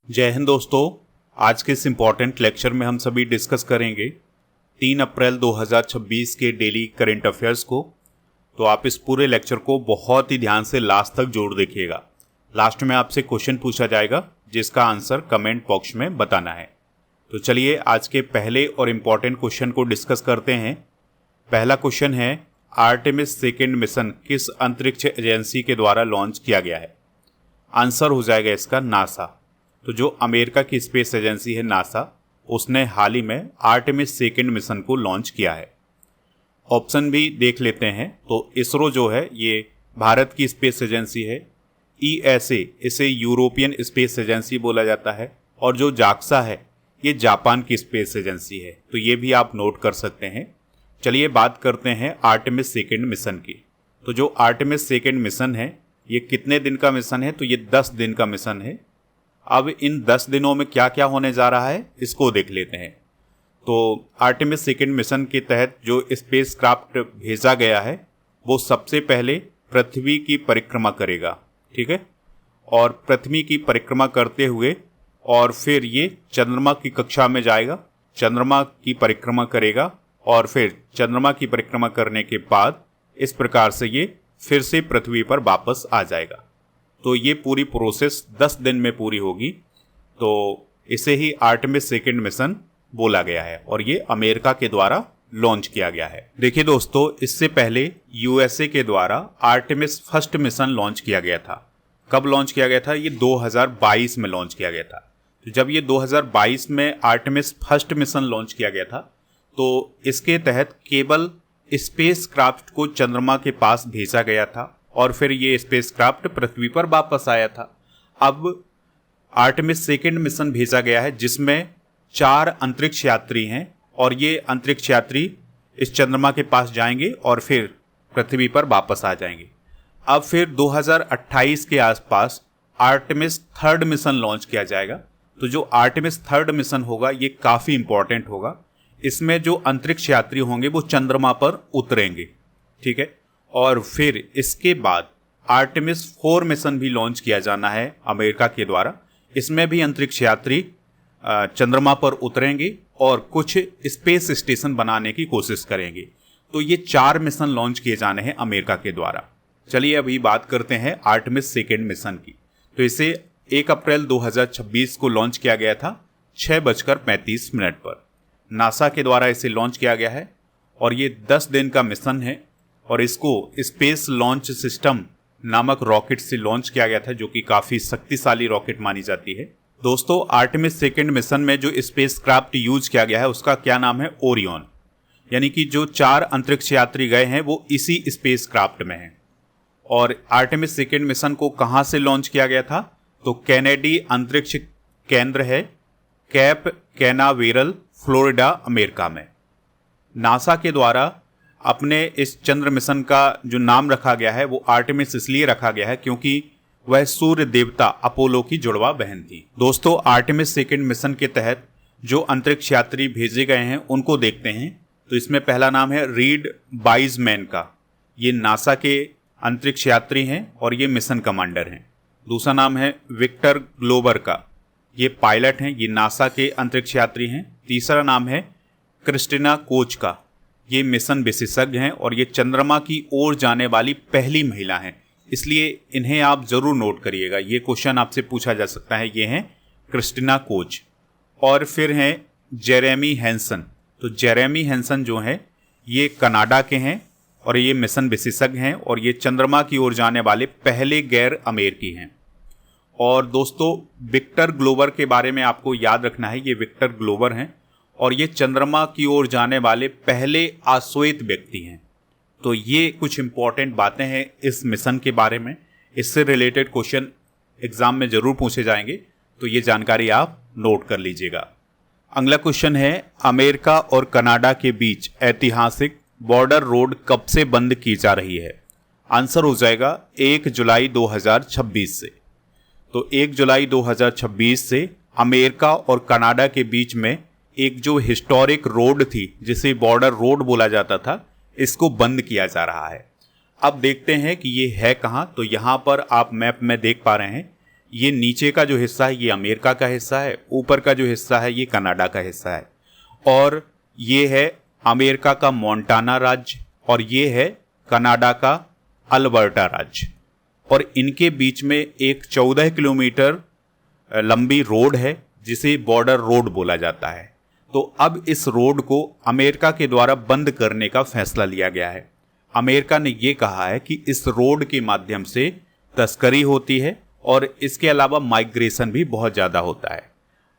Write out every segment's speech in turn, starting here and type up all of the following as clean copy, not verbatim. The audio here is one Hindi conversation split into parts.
जय हिंद दोस्तों। आज के इस इम्पॉर्टेंट लेक्चर में हम सभी डिस्कस करेंगे 3 अप्रैल 2026 के डेली करंट अफेयर्स को। तो आप इस पूरे लेक्चर को बहुत ही ध्यान से लास्ट तक जोड़ देखिएगा। लास्ट में आपसे क्वेश्चन पूछा जाएगा जिसका आंसर कमेंट बॉक्स में बताना है। तो चलिए आज के पहले और इम्पॉर्टेंट क्वेश्चन को डिस्कस करते हैं। पहला क्वेश्चन है, आर्टेमिस सेकेंड मिशन किस अंतरिक्ष एजेंसी के द्वारा लॉन्च किया गया है? आंसर हो जाएगा इसका नासा। तो जो अमेरिका की स्पेस एजेंसी है नासा, उसने हाल ही में आर्टेमिस सेकेंड मिशन को लॉन्च किया है। ऑप्शन भी देख लेते हैं। तो इसरो जो है ये भारत की स्पेस एजेंसी है। ESA इसे यूरोपियन स्पेस एजेंसी बोला जाता है। और जो जाक्सा है ये जापान की स्पेस एजेंसी है। तो ये भी आप नोट कर सकते हैं। चलिए बात करते हैं आर्टेमिस सेकेंड मिशन की। तो जो आर्टेमिस सेकेंड मिशन है ये कितने दिन का मिशन है? तो ये 10 दिन का मिशन है। अब इन 10 दिनों में क्या क्या होने जा रहा है इसको देख लेते हैं। तो आर्टेमिस सेकेंड मिशन के तहत जो स्पेस क्राफ्ट भेजा गया है वो सबसे पहले पृथ्वी की परिक्रमा करेगा, ठीक है। और पृथ्वी की परिक्रमा करते हुए और फिर ये चंद्रमा की कक्षा में जाएगा, चंद्रमा की परिक्रमा करेगा और फिर चंद्रमा की परिक्रमा करने के बाद इस प्रकार से ये फिर से पृथ्वी पर वापस आ जाएगा। तो ये पूरी प्रोसेस 10 दिन में पूरी होगी। तो इसे ही आर्टेमिस सेकेंड मिशन बोला गया है और ये अमेरिका के द्वारा लॉन्च किया गया है। देखिए दोस्तों, इससे पहले USA के द्वारा आर्टेमिस फर्स्ट मिशन लॉन्च किया गया था। कब लॉन्च किया गया था? ये 2022 में लॉन्च किया गया था। तो जब ये 2022 में आर्टेमिस फर्स्ट मिशन लॉन्च किया गया था तो इसके तहत केवल स्पेस क्राफ्ट को चंद्रमा के पास भेजा गया था और फिर ये स्पेसक्राफ्ट पृथ्वी पर वापस आया था। अब आर्टेमिस सेकेंड मिशन भेजा गया है जिसमें 4 अंतरिक्ष यात्री हैं और ये अंतरिक्ष यात्री इस चंद्रमा के पास जाएंगे और फिर पृथ्वी पर वापस आ जाएंगे। अब फिर 2028 के आसपास आर्टेमिस थर्ड मिशन लॉन्च किया जाएगा। तो जो आर्टेमिस थर्ड मिशन होगा ये काफ़ी इंपॉर्टेंट होगा। इसमें जो अंतरिक्ष यात्री होंगे वो चंद्रमा पर उतरेंगे, ठीक है। और फिर इसके बाद आर्टेमिस 4 मिशन भी लॉन्च किया जाना है अमेरिका के द्वारा। इसमें भी अंतरिक्ष यात्री चंद्रमा पर उतरेंगे और कुछ स्पेस स्टेशन बनाने की कोशिश करेंगे। तो ये 4 मिशन लॉन्च किए जाने हैं अमेरिका के द्वारा। चलिए अभी बात करते हैं आर्टेमिस सेकेंड मिशन की। तो इसे 1 अप्रैल 2026 को लॉन्च किया गया था 6:35 पर। नासा के द्वारा इसे लॉन्च किया गया है और ये 10 दिन का मिशन है और इसको स्पेस लॉन्च सिस्टम नामक रॉकेट से लॉन्च किया गया था जो कि काफ़ी शक्तिशाली रॉकेट मानी जाती है। दोस्तों, आर्टेमिस सेकेंड मिशन में जो स्पेस क्राफ्ट यूज किया गया है उसका क्या नाम है? ओरियन। यानी कि जो 4 अंतरिक्ष यात्री गए हैं वो इसी स्पेस क्राफ्ट में हैं। और आर्टेमिस सेकेंड मिशन को कहाँ से लॉन्च किया गया था? तो कैनेडी अंतरिक्ष केंद्र है कैप कैनावेरल, फ्लोरिडा, अमेरिका में। नासा के द्वारा अपने इस चंद्र मिशन का जो नाम रखा गया है वो आर्टेमिस इसलिए रखा गया है क्योंकि वह सूर्य देवता अपोलो की जुड़वा बहन थी। दोस्तों, आर्टेमिस सेकेंड मिशन के तहत जो अंतरिक्ष यात्री भेजे गए हैं उनको देखते हैं। तो इसमें पहला नाम है रीड वाइजमैन का। ये नासा के अंतरिक्ष यात्री हैं और ये मिशन कमांडर हैं। दूसरा नाम है विक्टर ग्लोबर का। ये पायलट हैं, ये नासा के अंतरिक्ष यात्री हैं। तीसरा नाम है क्रिस्टिना कोच का। ये मिशन विशेषज्ञ हैं और ये चंद्रमा की ओर जाने वाली पहली महिला हैं, इसलिए इन्हें आप जरूर नोट करिएगा। ये क्वेश्चन आपसे पूछा जा सकता है। ये हैं क्रिस्टिना कोच। और फिर हैं जेरेमी हैंसन। तो जेरेमी हैंसन जो हैं ये कनाडा के हैं और ये मिशन विशेषज्ञ हैं और ये चंद्रमा की ओर जाने वाले पहले गैर अमेरिकी हैं। और दोस्तों, विक्टर ग्लोबर के बारे में आपको याद रखना है। ये विक्टर ग्लोबर हैं और ये चंद्रमा की ओर जाने वाले पहले आश्वेत व्यक्ति हैं। तो ये कुछ इंपॉर्टेंट बातें हैं इस मिशन के बारे में। इससे रिलेटेड क्वेश्चन एग्जाम में जरूर पूछे जाएंगे, तो ये जानकारी आप नोट कर लीजिएगा। अगला क्वेश्चन है, अमेरिका और कनाडा के बीच ऐतिहासिक बॉर्डर रोड कब से बंद की जा रही है? आंसर हो जाएगा 1 जुलाई 2026 से। तो 1 जुलाई 2026 से अमेरिका और कनाडा के बीच में एक जो हिस्टोरिक रोड थी जिसे बॉर्डर रोड बोला जाता था, इसको बंद किया जा रहा है। अब देखते हैं कि ये है कहाँ। तो यहाँ पर आप मैप में देख पा रहे हैं ये नीचे का जो हिस्सा है ये अमेरिका का हिस्सा है, ऊपर का जो हिस्सा है ये कनाडा का हिस्सा है, और ये है अमेरिका का मोंटाना राज्य और ये है कनाडा का अल्बर्टा राज्य। और इनके बीच में एक 14 किलोमीटर लंबी रोड है जिसे बॉर्डर रोड बोला जाता है। तो अब इस रोड को अमेरिका के द्वारा बंद करने का फैसला लिया गया है। अमेरिका ने ये कहा है कि इस रोड के माध्यम से तस्करी होती है और इसके अलावा माइग्रेशन भी बहुत ज़्यादा होता है।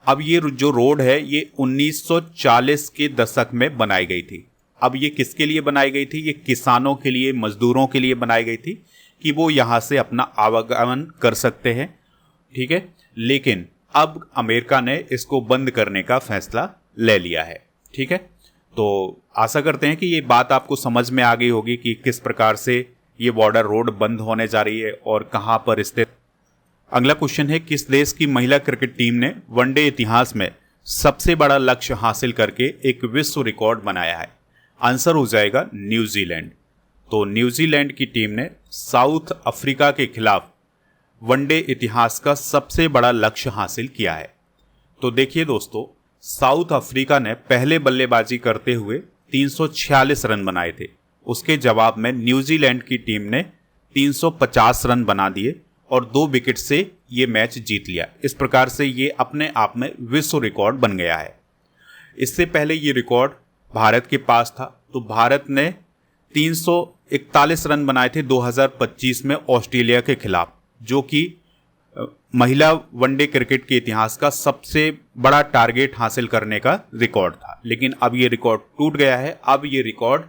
अब ये जो रोड है ये 1940 के दशक में बनाई गई थी। अब ये किसके लिए बनाई गई थी? ये किसानों के लिए, मजदूरों के लिए बनाई गई थी कि वो यहाँ से अपना आवागमन कर सकते हैं, ठीक है। लेकिन अब अमेरिका ने इसको बंद करने का फैसला ले लिया है, ठीक है। तो आशा करते हैं कि ये बात आपको समझ में आ गई होगी कि किस प्रकार से ये बॉर्डर रोड बंद होने जा रही है और कहाँ पर स्थित। अगला क्वेश्चन है, किस देश की महिला क्रिकेट टीम ने वनडे इतिहास में सबसे बड़ा लक्ष्य हासिल करके एक विश्व रिकॉर्ड बनाया है? आंसर हो जाएगा न्यूजीलैंड। तो न्यूजीलैंड की टीम ने साउथ अफ्रीका के खिलाफ वनडे इतिहास का सबसे बड़ा लक्ष्य हासिल किया है। तो देखिए दोस्तों, साउथ अफ्रीका ने पहले बल्लेबाजी करते हुए 346 रन बनाए थे। उसके जवाब में न्यूजीलैंड की टीम ने 350 रन बना दिए और 2 विकेट से ये मैच जीत लिया। इस प्रकार से ये अपने आप में विश्व रिकॉर्ड बन गया है। इससे पहले ये रिकॉर्ड भारत के पास था। तो भारत ने 341 रन बनाए थे 2025 में ऑस्ट्रेलिया के खिलाफ, जो कि महिला वनडे क्रिकेट के इतिहास का सबसे बड़ा टारगेट हासिल करने का रिकॉर्ड था। लेकिन अब ये रिकॉर्ड टूट गया है। अब ये रिकॉर्ड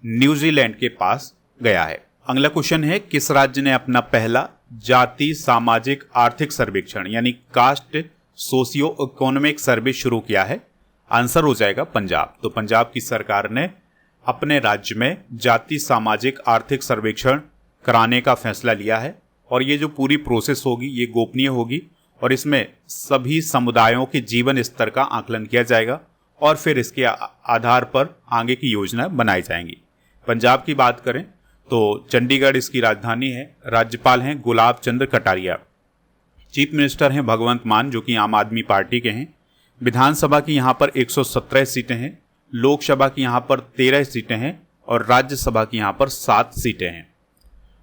न्यूजीलैंड के पास गया है। अगला क्वेश्चन है, किस राज्य ने अपना पहला जाति सामाजिक आर्थिक सर्वेक्षण यानी कास्ट सोशियो इकोनॉमिक सर्वे शुरू किया है? आंसर हो जाएगा पंजाब। तो पंजाब की सरकार ने अपने राज्य में जाति सामाजिक आर्थिक सर्वेक्षण कराने का फैसला लिया है और ये जो पूरी प्रोसेस होगी ये गोपनीय होगी और इसमें सभी समुदायों के जीवन स्तर का आकलन किया जाएगा और फिर इसके आधार पर आगे की योजना बनाई जाएंगी। पंजाब की बात करें तो चंडीगढ़ इसकी राजधानी है। राज्यपाल हैं गुलाब चंद्र कटारिया। चीफ मिनिस्टर हैं भगवंत मान, जो कि आम आदमी पार्टी के हैं। विधानसभा की यहाँ पर 117 सीटें हैं, लोकसभा की यहाँ पर 13 सीटें हैं और राज्यसभा की यहाँ पर 7 सीटें हैं।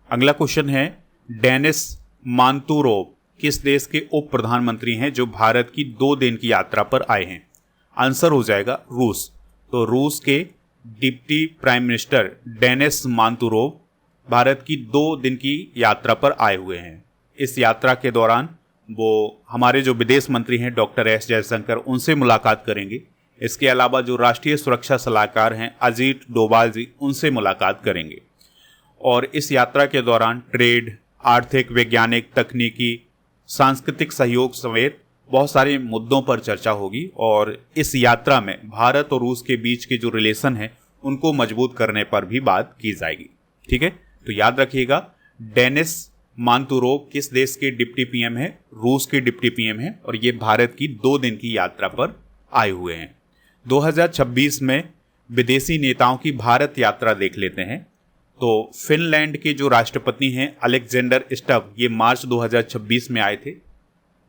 अगला क्वेश्चन है, डेनिस मांतुरोव किस देश के उप प्रधानमंत्री हैं जो भारत की 2 दिन की यात्रा पर आए हैं? आंसर हो जाएगा रूस। तो रूस के deputy prime minister Denis Manturov Bharat की 2 दिन की यात्रा पर आए हुए हैं। इस यात्रा के दौरान वो हमारे जो विदेश मंत्री हैं डॉक्टर एस जयशंकर, उनसे मुलाकात करेंगे। इसके अलावा जो राष्ट्रीय सुरक्षा सलाहकार हैं अजीत डोभाल जी, उनसे मुलाकात करेंगे। और इस यात्रा के दौरान ट्रेड, आर्थिक, वैज्ञानिक, तकनीकी, सांस्कृतिक सहयोग समेत बहुत सारे मुद्दों पर चर्चा होगी और इस यात्रा में भारत और रूस के बीच के जो रिलेशन है उनको मजबूत करने पर भी बात की जाएगी, ठीक है। तो याद रखिएगा, डेनिस मांतुरोव किस देश के डिप्टी पीएम है? रूस के डिप्टी पीएम है और ये भारत की 2 दिन की यात्रा पर आए हुए हैं। 2026 में विदेशी नेताओं की भारत यात्रा देख लेते हैं। तो फिनलैंड के जो राष्ट्रपति हैं अलेक्जेंडर स्टब, ये मार्च 2026 में आए थे।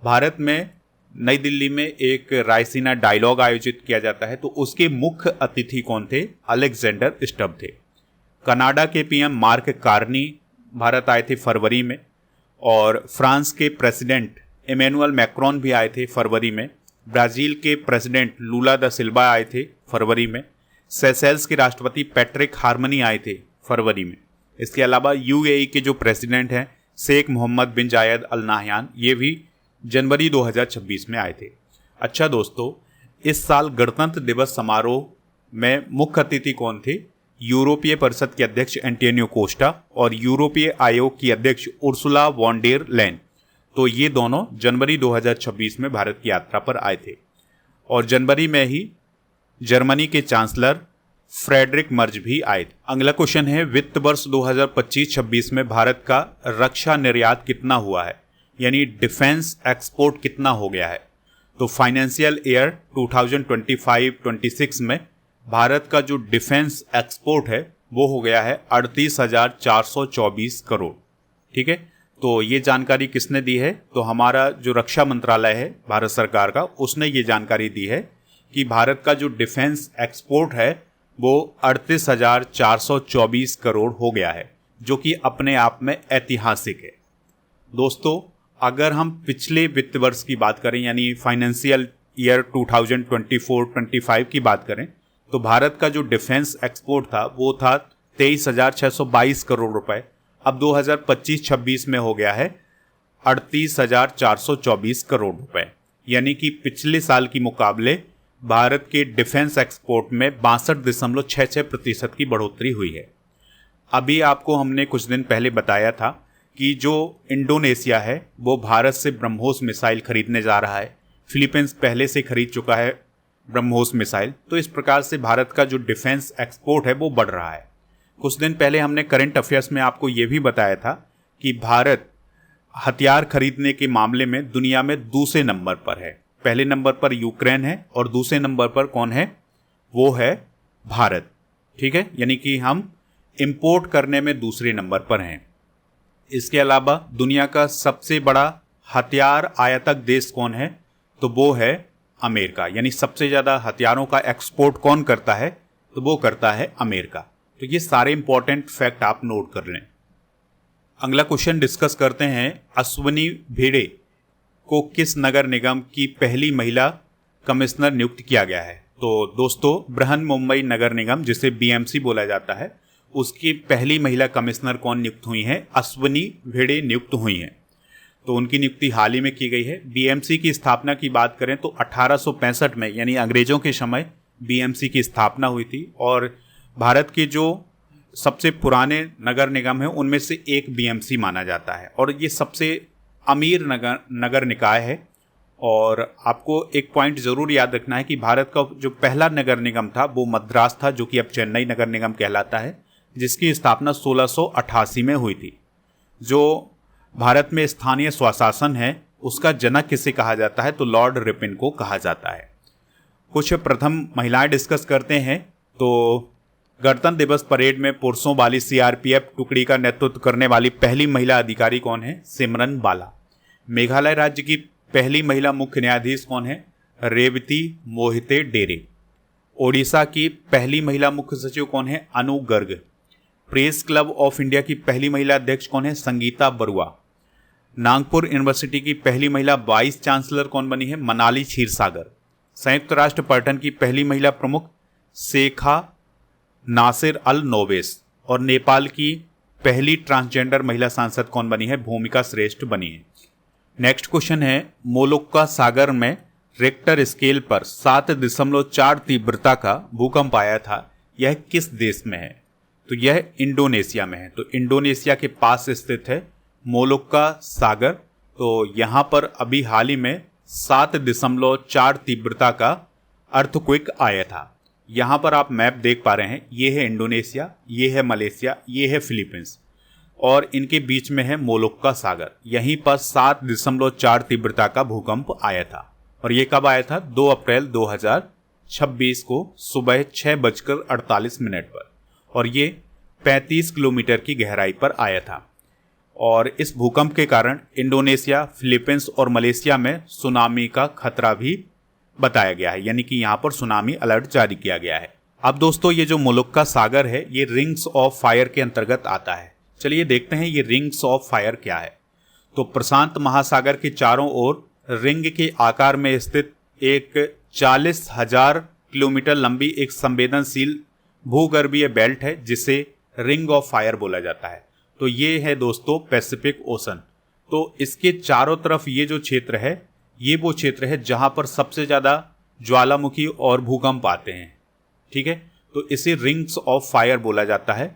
भारत में नई दिल्ली में एक रायसीना डायलॉग आयोजित किया जाता है, तो उसके मुख्य अतिथि कौन थे? अलेक्जेंडर स्टब थे। कनाडा के पीएम मार्क कार्नी भारत आए थे फरवरी में और फ्रांस के प्रेसिडेंट इमैनुअल मैक्रोन भी आए थे फरवरी में। ब्राज़ील के प्रेसिडेंट लूला दा सिल्वा आए थे फरवरी में। सेशेल्स के राष्ट्रपति पैट्रिक हार्मनी आए थे फरवरी में। इसके अलावा यूएई के जो प्रेसिडेंट हैं शेख मोहम्मद बिन जायद अल नाहयान, ये भी जनवरी 2026 में आए थे। अच्छा दोस्तों, इस साल गणतंत्र दिवस समारोह में मुख्य अतिथि कौन थे? यूरोपीय परिषद के अध्यक्ष एंटोनियो कोस्टा और यूरोपीय आयोग की अध्यक्ष उर्सुला वॉन डेर लेन। तो ये दोनों जनवरी 2026 में भारत की यात्रा पर आए थे। और जनवरी में ही जर्मनी के चांसलर फ्रेडरिक मर्ज भी आए थे। अगला क्वेश्चन है, वित्त वर्ष 2025-26 में भारत का रक्षा निर्यात कितना हुआ है, यानी डिफेंस एक्सपोर्ट कितना हो गया है? तो फाइनेंशियल ईयर 2025-26 में भारत का जो डिफेंस एक्सपोर्ट है वो हो गया है 38,424 करोड़, ठीक है। तो ये जानकारी किसने दी है? तो हमारा जो रक्षा मंत्रालय है भारत सरकार का, उसने ये जानकारी दी है कि भारत का जो डिफेंस एक्सपोर्ट है वो 38,424 करोड़ हो गया है, जो कि अपने आप में ऐतिहासिक है। दोस्तों, अगर हम पिछले वित्त वर्ष की बात करें, यानी फाइनेंशियल ईयर 2024-25 की बात करें, तो भारत का जो डिफेंस एक्सपोर्ट था वो था 23,622 करोड़ रुपए। अब 2025-26 में हो गया है 38,424 करोड़ रुपए, यानी कि पिछले साल की मुकाबले भारत के डिफेंस एक्सपोर्ट में 62.66% की बढ़ोतरी हुई है। अभी आपको हमने कुछ दिन पहले बताया था कि जो इंडोनेशिया है वो भारत से ब्रह्मोस मिसाइल खरीदने जा रहा है। फिलीपींस पहले से खरीद चुका है ब्रह्मोस मिसाइल। तो इस प्रकार से भारत का जो डिफेंस एक्सपोर्ट है वो बढ़ रहा है। कुछ दिन पहले हमने करंट अफेयर्स में आपको ये भी बताया था कि भारत हथियार खरीदने के मामले में दुनिया में दूसरे नंबर पर है। पहले नंबर पर यूक्रेन है और दूसरे नंबर पर कौन है? वो है भारत। ठीक है, यानी कि हम इंपोर्ट करने में दूसरे नंबर पर हैं। इसके अलावा दुनिया का सबसे बड़ा हथियार आयातक देश कौन है? तो वो है अमेरिका। यानी सबसे ज़्यादा हथियारों का एक्सपोर्ट कौन करता है? तो वो करता है अमेरिका। तो ये सारे इंपॉर्टेंट फैक्ट आप नोट कर लें। अगला क्वेश्चन डिस्कस करते हैं, अश्विनी भिड़े को किस नगर निगम की पहली महिला कमिश्नर नियुक्त किया गया है? तो दोस्तों, बृहन मुंबई नगर निगम, जिसे बीएमसी बोला जाता है, उसकी पहली महिला कमिश्नर कौन नियुक्त हुई हैं? अश्विनी भिड़े नियुक्त हुई हैं। तो उनकी नियुक्ति हाल ही में की गई है। बीएमसी की स्थापना की बात करें तो 1865 में, यानी अंग्रेजों के समय बीएमसी की स्थापना हुई थी। और भारत के जो सबसे पुराने नगर निगम हैं उनमें से एक बीएमसी माना जाता है और ये सबसे अमीर नगर निकाय है। और आपको एक पॉइंट ज़रूर याद रखना है कि भारत का जो पहला नगर निगम था वो मद्रास था, जो कि अब चेन्नई नगर निगम कहलाता है, जिसकी स्थापना 1688 में हुई थी। जो भारत में स्थानीय स्वशासन है उसका जनक किसे कहा जाता है? तो लॉर्ड रिपन को कहा जाता है। कुछ प्रथम महिलाएं डिस्कस करते हैं। तो गणतंत्र दिवस परेड में पुरुषों वाली सीआरपीएफ टुकड़ी का नेतृत्व करने वाली पहली महिला अधिकारी कौन है? सिमरन बाला। मेघालय राज्य की पहली महिला मुख्य न्यायाधीश कौन है? रेवती मोहिते डेरे। ओडिशा की पहली महिला मुख्य सचिव कौन है? Anu Garg. Press club of India की पहली महिला अध्यक्ष कौन है? संगीता बरुआ। नागपुर यूनिवर्सिटी की पहली महिला वाइस चांसलर कौन बनी है? मनाली क्षीरसागर। संयुक्त राष्ट्र पर्यटन की पहली महिला प्रमुख शेखा नासिर अल नोवेस। और नेपाल की पहली ट्रांसजेंडर महिला सांसद कौन बनी है? भूमिका श्रेष्ठ बनी है। नेक्स्ट क्वेश्चन है, मोलुक्का सागर में रिक्टर स्केल पर 7.4 तीव्रता का भूकंप आया था, यह किस देश में है? तो यह इंडोनेशिया में है। तो इंडोनेशिया के पास स्थित है मोलुक्का सागर। तो यहाँ पर अभी हाल ही में 7.4 तीव्रता का अर्थक्वेक आया था। यहाँ पर आप मैप देख पा रहे हैं, ये है इंडोनेशिया, ये है मलेशिया, ये है फिलीपींस और इनके बीच में है मोलुक्का सागर। यहीं पर 7.4 तीव्रता का भूकंप आया था। और ये कब आया था? 2 अप्रैल 2026 को सुबह 6:48 पर। और ये 35 किलोमीटर की गहराई पर आया था। और इस भूकंप के कारण इंडोनेशिया, फिलीपींस और मलेशिया में सुनामी का खतरा भी बताया गया है, यानी कि यहाँ पर सुनामी अलर्ट जारी किया गया है। अब दोस्तों, ये जो मोलुक्का सागर है ये रिंग्स ऑफ फायर के अंतर्गत आता है। चलिए देखते हैं ये रिंग्स ऑफ फायर क्या है। तो प्रशांत महासागर के चारों ओर रिंग के आकार में स्थित एक 40,000 किलोमीटर लंबी एक संवेदनशील भूगर्भीय बेल्ट है जिसे रिंग ऑफ फायर बोला जाता है। तो ये है दोस्तों पैसिफिक ओशन। तो इसके चारों तरफ ये जो क्षेत्र है ये वो क्षेत्र है जहां पर सबसे ज़्यादा ज्वालामुखी और भूकंप आते हैं। ठीक है, तो इसे रिंग्स ऑफ फायर बोला जाता है।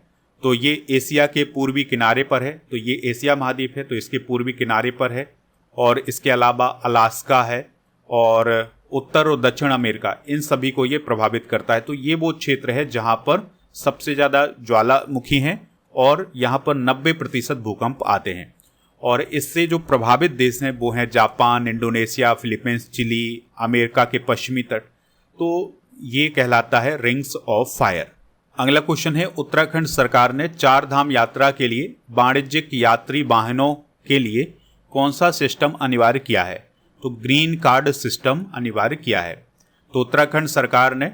तो ये एशिया के पूर्वी किनारे पर है। तो ये एशिया महाद्वीप है तो इसके पूर्वी किनारे पर है। और इसके अलावा अलास्का है और उत्तर और दक्षिण अमेरिका, इन सभी को ये प्रभावित करता है। तो ये वो क्षेत्र है जहां पर सबसे ज़्यादा ज्वालामुखी हैं और यहाँ पर 90% भूकंप आते हैं। और इससे जो प्रभावित देश हैं वो हैं Japan, Indonesia, Philippines, Chile, America के पश्चिमी तट। तो ये कहलाता है रिंग्स ऑफ फायर। अगला क्वेश्चन है, उत्तराखंड सरकार ने 4 धाम यात्रा के लिए वाणिज्यिक यात्री वाहनों के लिए कौन सा सिस्टम अनिवार्य किया है? तो ग्रीन कार्ड सिस्टम अनिवार्य किया है। तो उत्तराखंड सरकार ने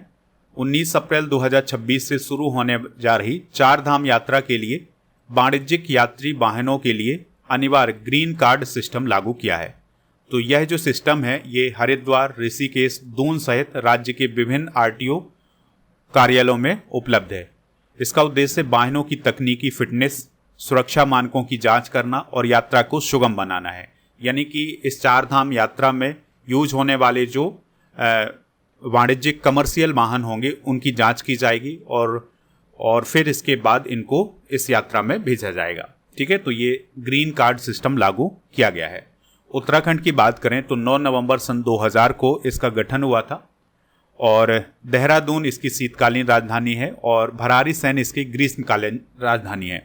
19 अप्रैल 2026 से शुरू होने जा रही 4 धाम यात्रा के लिए वाणिज्यिक यात्री वाहनों के लिए अनिवार्य ग्रीन कार्ड सिस्टम लागू किया है। तो यह जो सिस्टम है ये हरिद्वार, ऋषिकेश, दून सहित राज्य के विभिन्न आरटीओ कार्यालयों में उपलब्ध है। इसका उद्देश्य वाहनों की तकनीकी फिटनेस, सुरक्षा मानकों की जांच करना और यात्रा को सुगम बनाना है। यानी कि इस 4 धाम यात्रा में यूज होने वाले जो वाणिज्यिक कमर्शियल वाहन होंगे उनकी जांच की जाएगी और फिर इसके बाद इनको इस यात्रा में भेजा जाएगा। ठीक है, तो ये ग्रीन कार्ड सिस्टम लागू किया गया है। उत्तराखंड की बात करें तो 9 नवंबर सन 2000 को इसका गठन हुआ था और देहरादून इसकी शीतकालीन राजधानी है और भरारी सैन इसकी ग्रीष्मकालीन राजधानी है।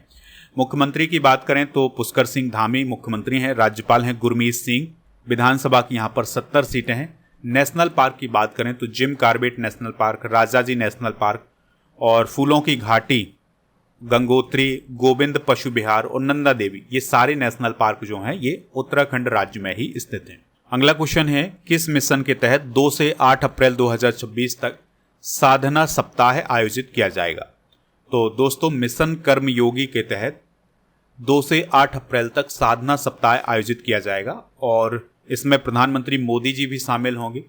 मुख्यमंत्री की बात करें तो पुष्कर सिंह धामी मुख्यमंत्री हैं। राज्यपाल हैं गुरमीत सिंह। विधानसभा की यहाँ पर 70 सीटें हैं। नेशनल पार्क की बात करें तो Jim Corbett national park, Rajaji national park और फूलों की घाटी, गंगोत्री, गोविंद पशु विहार और नंदा देवी, ये सारे नेशनल पार्क जो हैं ये उत्तराखंड राज्य में ही स्थित हैं। अगला क्वेश्चन है, किस मिशन के तहत 2 से 8 अप्रैल 2026 तक साधना सप्ताह आयोजित किया जाएगा? तो दोस्तों मिशन कर्मयोगी के तहत 2 से 8 अप्रैल तक साधना सप्ताह आयोजित किया जाएगा और इसमें प्रधानमंत्री मोदी जी भी शामिल होंगे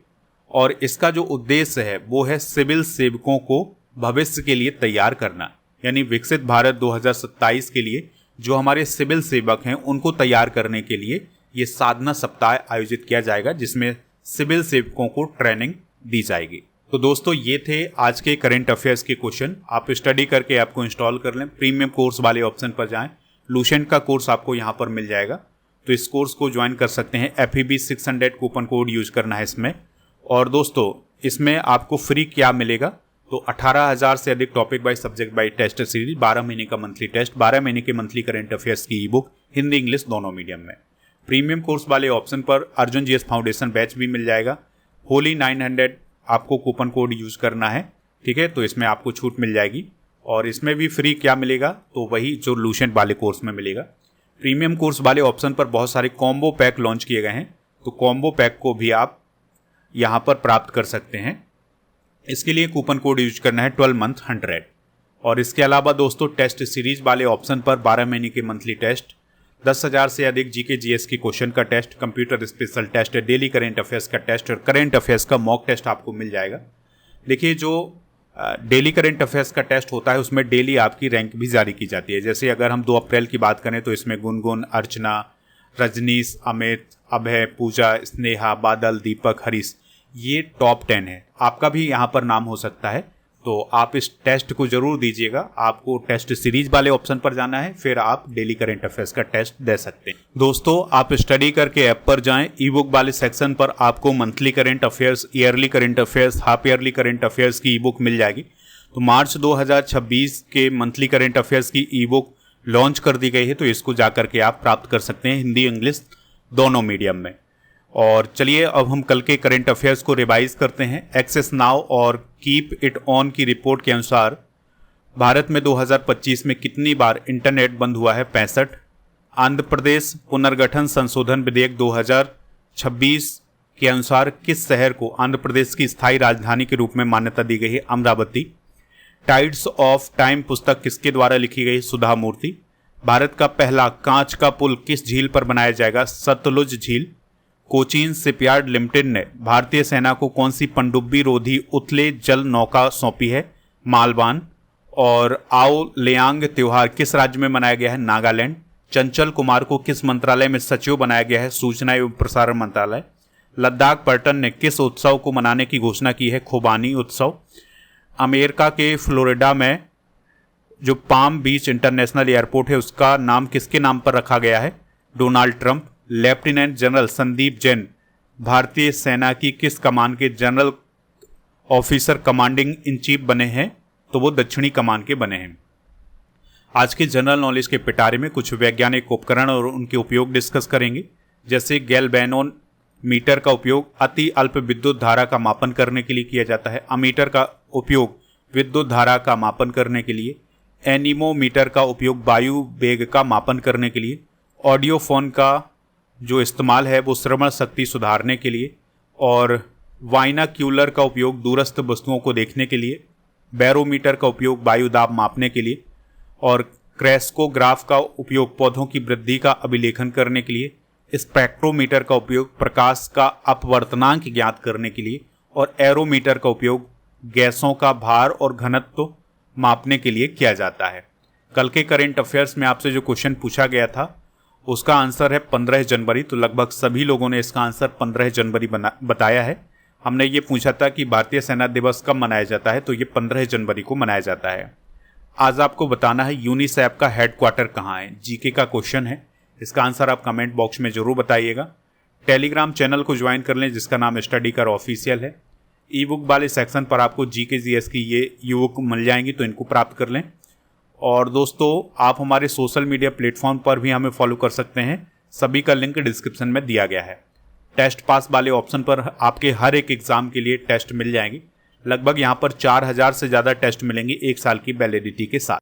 और इसका जो उद्देश्य है वो है सिविल सेवकों को भविष्य के लिए तैयार करना। यानी विकसित भारत 2027 के लिए जो हमारे सिविल सेवक हैं उनको तैयार करने के लिए ये साधना सप्ताह आयोजित किया जाएगा जिसमें सिविल सेवकों को ट्रेनिंग दी जाएगी। तो दोस्तों ये थे आज के करंट अफेयर्स के क्वेश्चन। आप स्टडी करके आपको इंस्टॉल कर लें। प्रीमियम कोर्स वाले ऑप्शन पर जाएं। लूसेंट का कोर्स आपको यहाँ पर मिल जाएगा, तो इस कोर्स को ज्वाइन कर सकते हैं। FEB 600 कूपन कोड यूज करना है इसमें। और दोस्तों इसमें आपको फ्री क्या मिलेगा? तो 18,000 से अधिक topic by subject by test series, 12 महीने का मंथली टेस्ट, 12 महीने के मंथली करंट अफेयर्स की ई बुक, हिंदी इंग्लिश दोनों मीडियम में। प्रीमियम कोर्स वाले ऑप्शन पर अर्जुन GS फाउंडेशन बैच भी मिल जाएगा। होली 900 आपको कूपन कोड यूज करना है। ठीक है, तो इसमें आपको छूट मिल जाएगी और इसमें भी फ्री क्या मिलेगा? तो वही जो लूसेंट वाले कोर्स में मिलेगा। प्रीमियम कोर्स वाले ऑप्शन पर बहुत सारे कॉम्बो पैक लॉन्च किए गए हैं, तो कॉम्बो पैक को भी आप यहाँ पर प्राप्त कर सकते हैं। इसके लिए कूपन कोड यूज करना है 12 मंथ 100। और इसके अलावा दोस्तों टेस्ट सीरीज वाले ऑप्शन पर 12 महीने के मंथली टेस्ट, 10,000 से अधिक GK GS के क्वेश्चन का test, computer special test, daily current affairs का टेस्ट और करंट अफेयर्स का मॉक टेस्ट आपको मिल जाएगा। देखिए जो डेली करंट अफेयर्स का टेस्ट होता है उसमें डेली आपकी रैंक भी जारी की जाती है। जैसे अगर हम 2 अप्रैल की बात करें तो इसमें गुनगुन, अर्चना, रजनीश, अमित, अभय, पूजा, स्नेहा, बादल, दीपक, हरीश, ये टॉप 10 है। आपका भी यहाँ पर नाम हो सकता है, तो आप इस टेस्ट को जरूर दीजिएगा। आपको टेस्ट सीरीज वाले ऑप्शन पर जाना है, फिर आप डेली करंट अफेयर्स का टेस्ट दे सकते हैं। दोस्तों आप स्टडी करके ऐप पर जाएं। ई बुक वाले सेक्शन पर आपको monthly current affairs, yearly current affairs, half yearly current affairs की ई बुक मिल जाएगी। तो मार्च 2026 के मंथली करंट अफेयर्स की ई बुक लॉन्च कर दी गई है, तो इसको जाकर के आप प्राप्त कर सकते हैं हिंदी इंग्लिश दोनों मीडियम में। और चलिए अब हम कल के करंट अफेयर्स को रिवाइज करते हैं। एक्सेस नाउ और कीप इट ऑन की रिपोर्ट के अनुसार भारत में 2025 में कितनी बार इंटरनेट बंद हुआ है? 65। आंध्र प्रदेश पुनर्गठन संशोधन विधेयक 2026 के अनुसार किस शहर को आंध्र प्रदेश की स्थायी राजधानी के रूप में मान्यता दी गई है? अमरावती। टाइड्स ऑफ टाइम पुस्तक किसके द्वारा लिखी गई? सुधा मूर्ति। भारत का पहला कांच का पुल किस झील पर बनाया जाएगा? सतलुज झील। कोचीन शिपयार्ड लिमिटेड ने भारतीय सेना को कौन सी पनडुब्बी रोधी उथले जल नौका सौंपी है? मालवान। और आओ लियांग त्योहार किस राज्य में मनाया गया है? नागालैंड। चंचल कुमार को किस मंत्रालय में सचिव बनाया गया है? सूचना एवं प्रसारण मंत्रालय। लद्दाख पर्यटन ने किस उत्सव को मनाने की घोषणा की है? खुबानी उत्सव। अमेरिका के फ्लोरिडा में जो पाम बीच इंटरनेशनल एयरपोर्ट है उसका नाम किसके नाम पर रखा गया है? Donald Trump. Lieutenant general Sandeep Jain भारतीय सेना की किस कमान के general officer commanding in chief बने हैं? तो वो दक्षिणी कमान के बने हैं। आज के जनरल नॉलेज के पिटारे में कुछ वैज्ञानिक उपकरण और उनके उपयोग डिस्कस करेंगे। जैसे गैल्वेनोन मीटर का उपयोग अति अल्प विद्युत धारा का मापन करने के लिए किया जाता है। अमीटर का उपयोग विद्युत धारा का मापन करने के लिए। एनीमोमीटर का उपयोग वायु वेग का मापन करने के लिए। ऑडियो फोन का जो इस्तेमाल है वो श्रवण शक्ति सुधारने के लिए, और वाइनाक्यूलर का उपयोग दूरस्थ वस्तुओं को देखने के लिए, बैरोमीटर का उपयोग वायु दाब मापने के लिए, और क्रेस्कोग्राफ का उपयोग पौधों की वृद्धि का अभिलेखन करने के लिए, स्पेक्ट्रोमीटर का उपयोग प्रकाश का अपवर्तनांक ज्ञात करने के लिए, और एरोमीटर का उपयोग गैसों का भार और घनत्व मापने के लिए किया जाता है। कल के करेंट अफेयर्स में आपसे जो क्वेश्चन पूछा गया था उसका आंसर है 15 जनवरी। तो लगभग सभी लोगों ने इसका आंसर 15 जनवरी बताया है। हमने ये पूछा था कि भारतीय सेना दिवस कब मनाया जाता है, तो ये 15 जनवरी को मनाया जाता है। आज आपको बताना है यूनिसेफ का हेडक्वार्टर कहाँ है। जीके का क्वेश्चन है, इसका आंसर आप कमेंट बॉक्स में जरूर बताइएगा। टेलीग्राम चैनल को ज्वाइन कर लें जिसका नाम स्टडी कर ऑफिशियल है। ई बुक वाले सेक्शन पर आपको जीके जीएस की ये ई बुक मिल जाएंगी, तो इनको प्राप्त कर लें। और दोस्तों, आप हमारे सोशल मीडिया प्लेटफॉर्म पर भी हमें फॉलो कर सकते हैं, सभी का लिंक डिस्क्रिप्शन में दिया गया है। टेस्ट पास वाले ऑप्शन पर आपके हर एक एग्जाम के लिए टेस्ट मिल जाएंगे। लगभग यहाँ पर 4000 से ज़्यादा टेस्ट मिलेंगे 1 साल की वैलिडिटी के साथ।